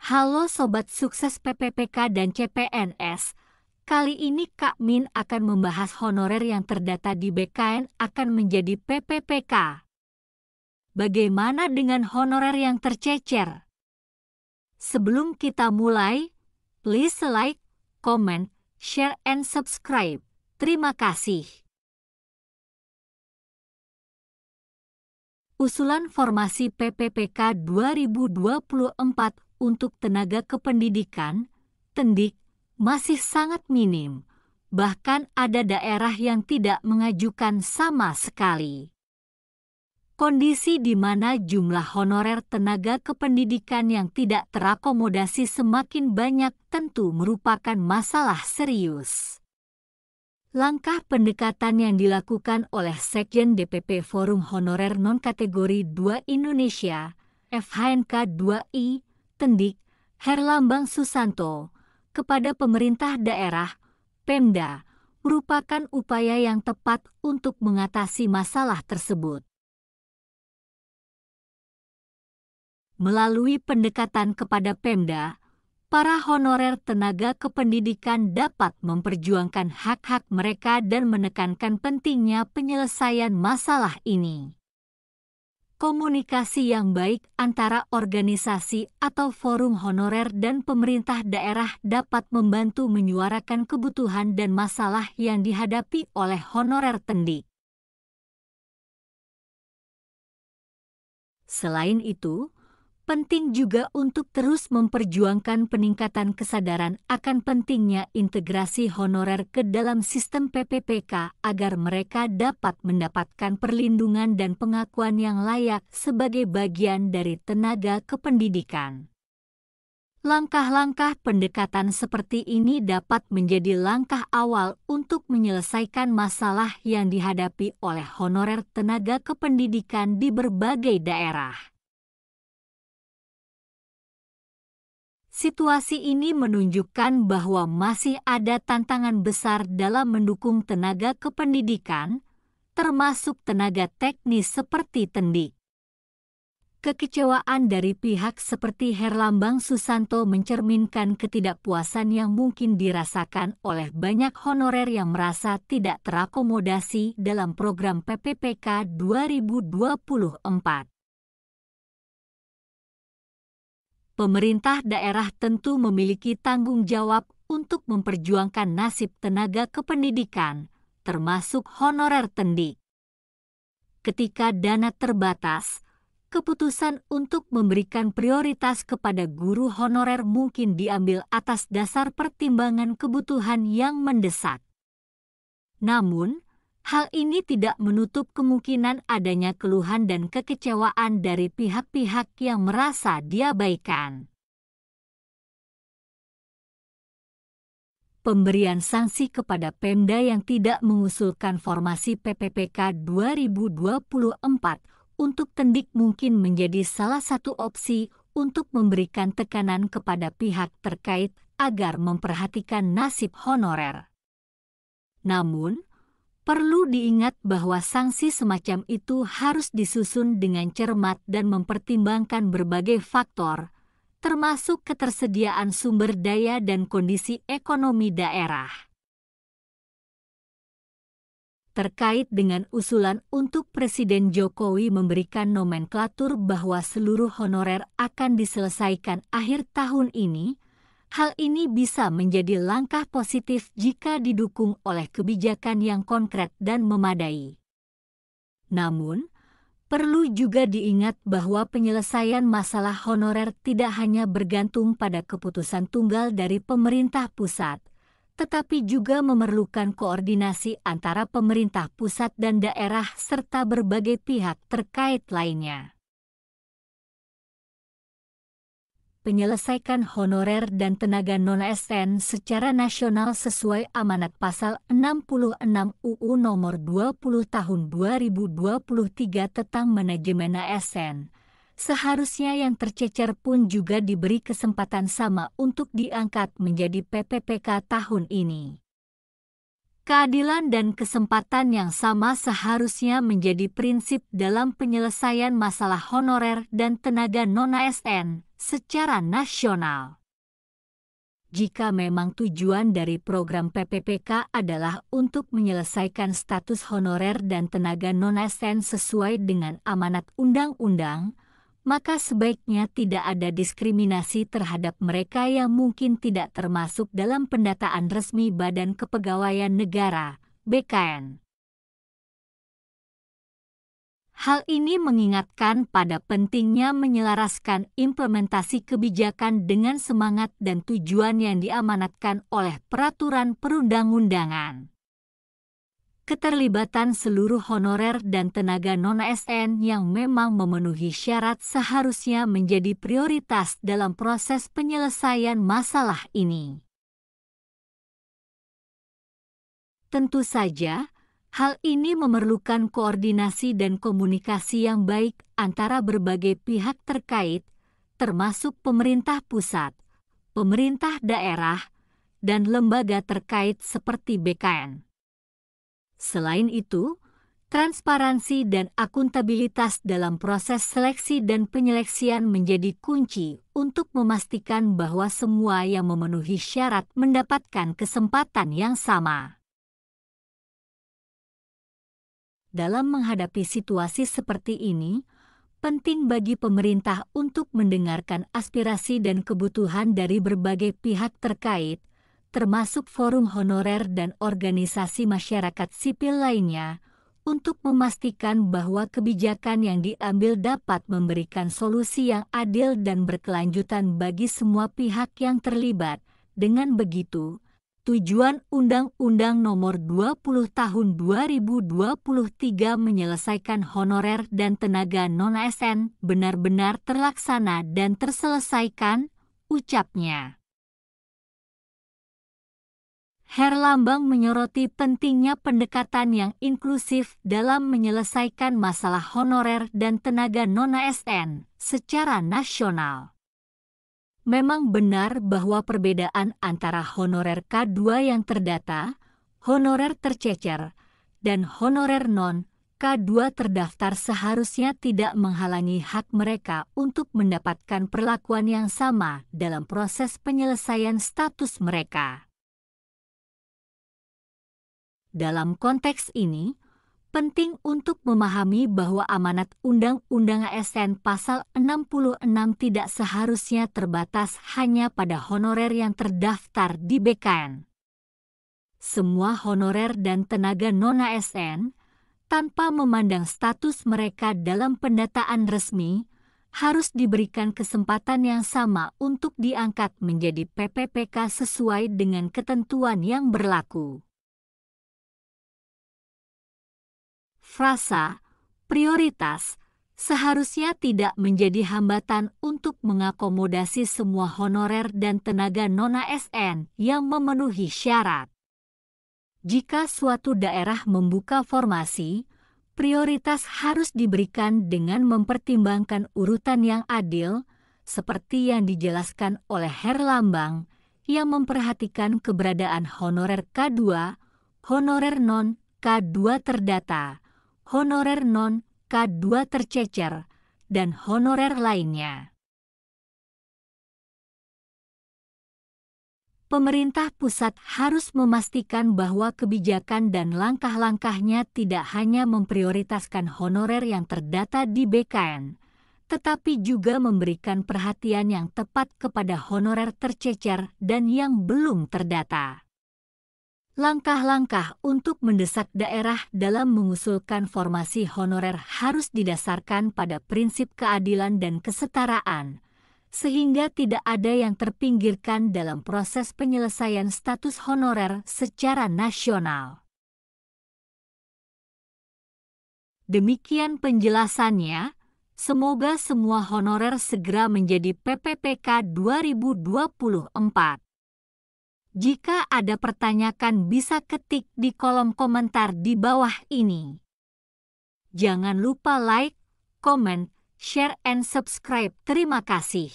Halo Sobat Sukses PPPK dan CPNS. Kali ini Kak Min akan membahas honorer yang terdata di BKN akan menjadi PPPK. Bagaimana dengan honorer yang tercecer? Sebelum kita mulai, please like, comment, share, and subscribe. Terima kasih. Usulan formasi PPPK 2024 untuk tenaga kependidikan, Tendik, masih sangat minim. Bahkan ada daerah yang tidak mengajukan sama sekali. Kondisi di mana jumlah honorer tenaga kependidikan yang tidak terakomodasi semakin banyak tentu merupakan masalah serius. Langkah pendekatan yang dilakukan oleh Sekjen DPP Forum Honorer Non-Kategori 2 Indonesia, FHNK 2I, Tendik, Herlambang Susanto, kepada pemerintah daerah, Pemda, merupakan upaya yang tepat untuk mengatasi masalah tersebut. Melalui pendekatan kepada Pemda, para honorer tenaga kependidikan dapat memperjuangkan hak-hak mereka dan menekankan pentingnya penyelesaian masalah ini. Komunikasi yang baik antara organisasi atau forum honorer dan pemerintah daerah dapat membantu menyuarakan kebutuhan dan masalah yang dihadapi oleh honorer Tendik. Selain itu, penting juga untuk terus memperjuangkan peningkatan kesadaran akan pentingnya integrasi honorer ke dalam sistem PPPK agar mereka dapat mendapatkan perlindungan dan pengakuan yang layak sebagai bagian dari tenaga kependidikan. Langkah-langkah pendekatan seperti ini dapat menjadi langkah awal untuk menyelesaikan masalah yang dihadapi oleh honorer tenaga kependidikan di berbagai daerah. Situasi ini menunjukkan bahwa masih ada tantangan besar dalam mendukung tenaga kependidikan, termasuk tenaga teknis seperti Tendik. Kekecewaan dari pihak seperti Herlambang Susanto mencerminkan ketidakpuasan yang mungkin dirasakan oleh banyak honorer yang merasa tidak terakomodasi dalam program PPPK 2024. Pemerintah daerah tentu memiliki tanggung jawab untuk memperjuangkan nasib tenaga kependidikan, termasuk honorer Tendik. Ketika dana terbatas, keputusan untuk memberikan prioritas kepada guru honorer mungkin diambil atas dasar pertimbangan kebutuhan yang mendesak. Namun, hal ini tidak menutup kemungkinan adanya keluhan dan kekecewaan dari pihak-pihak yang merasa diabaikan. Pemberian sanksi kepada Pemda yang tidak mengusulkan formasi PPPK 2024 untuk Tendik mungkin menjadi salah satu opsi untuk memberikan tekanan kepada pihak terkait agar memperhatikan nasib honorer. Namun, perlu diingat bahwa sanksi semacam itu harus disusun dengan cermat dan mempertimbangkan berbagai faktor, termasuk ketersediaan sumber daya dan kondisi ekonomi daerah. Terkait dengan usulan untuk Presiden Jokowi memberikan nomenklatur bahwa seluruh honorer akan diselesaikan akhir tahun ini, hal ini bisa menjadi langkah positif jika didukung oleh kebijakan yang konkret dan memadai. Namun, perlu juga diingat bahwa penyelesaian masalah honorer tidak hanya bergantung pada keputusan tunggal dari pemerintah pusat, tetapi juga memerlukan koordinasi antara pemerintah pusat dan daerah serta berbagai pihak terkait lainnya. Penyelesaikan honorer dan tenaga non-ASN secara nasional sesuai amanat pasal 66 UU nomor 20 tahun 2023 tentang manajemen ASN. Seharusnya yang tercecer pun juga diberi kesempatan sama untuk diangkat menjadi PPPK tahun ini. Keadilan dan kesempatan yang sama seharusnya menjadi prinsip dalam penyelesaian masalah honorer dan tenaga non-ASN secara nasional. Jika memang tujuan dari program PPPK adalah untuk menyelesaikan status honorer dan tenaga non-ASN sesuai dengan amanat undang-undang, maka sebaiknya tidak ada diskriminasi terhadap mereka yang mungkin tidak termasuk dalam pendataan resmi Badan Kepegawaian Negara (BKN). Hal ini mengingatkan pada pentingnya menyelaraskan implementasi kebijakan dengan semangat dan tujuan yang diamanatkan oleh peraturan perundang-undangan. Keterlibatan seluruh honorer dan tenaga non-ASN yang memang memenuhi syarat seharusnya menjadi prioritas dalam proses penyelesaian masalah ini. Tentu saja, hal ini memerlukan koordinasi dan komunikasi yang baik antara berbagai pihak terkait, termasuk pemerintah pusat, pemerintah daerah, dan lembaga terkait seperti BKN. Selain itu, transparansi dan akuntabilitas dalam proses seleksi dan penyeleksian menjadi kunci untuk memastikan bahwa semua yang memenuhi syarat mendapatkan kesempatan yang sama. Dalam menghadapi situasi seperti ini, penting bagi pemerintah untuk mendengarkan aspirasi dan kebutuhan dari berbagai pihak terkait, termasuk forum honorer dan organisasi masyarakat sipil lainnya, untuk memastikan bahwa kebijakan yang diambil dapat memberikan solusi yang adil dan berkelanjutan bagi semua pihak yang terlibat. Dengan begitu, tujuan Undang-Undang Nomor 20 Tahun 2023 menyelesaikan honorer dan tenaga non-ASN benar-benar terlaksana dan terselesaikan, ucapnya. Herlambang menyoroti pentingnya pendekatan yang inklusif dalam menyelesaikan masalah honorer dan tenaga non-ASN secara nasional. Memang benar bahwa perbedaan antara honorer K2 yang terdata, honorer tercecer, dan honorer non-K2 terdaftar seharusnya tidak menghalangi hak mereka untuk mendapatkan perlakuan yang sama dalam proses penyelesaian status mereka. Dalam konteks ini, penting untuk memahami bahwa amanat Undang-Undang ASN Pasal 66 tidak seharusnya terbatas hanya pada honorer yang terdaftar di BKN. Semua honorer dan tenaga non-ASN, tanpa memandang status mereka dalam pendataan resmi, harus diberikan kesempatan yang sama untuk diangkat menjadi PPPK sesuai dengan ketentuan yang berlaku. Frasa prioritas seharusnya tidak menjadi hambatan untuk mengakomodasi semua honorer dan tenaga non-ASN yang memenuhi syarat. Jika suatu daerah membuka formasi, prioritas harus diberikan dengan mempertimbangkan urutan yang adil, seperti yang dijelaskan oleh Herlambang, yang memperhatikan keberadaan honorer K2, honorer non-K2 terdata, honorer non-K2 tercecer, dan honorer lainnya. Pemerintah pusat harus memastikan bahwa kebijakan dan langkah-langkahnya tidak hanya memprioritaskan honorer yang terdata di BKN, tetapi juga memberikan perhatian yang tepat kepada honorer tercecer dan yang belum terdata. Langkah-langkah untuk mendesak daerah dalam mengusulkan formasi honorer harus didasarkan pada prinsip keadilan dan kesetaraan, sehingga tidak ada yang terpinggirkan dalam proses penyelesaian status honorer secara nasional. Demikian penjelasannya, semoga semua honorer segera menjadi PPPK 2024. Jika ada pertanyaan bisa ketik di kolom komentar di bawah ini. Jangan lupa like, comment, share, and subscribe. Terima kasih.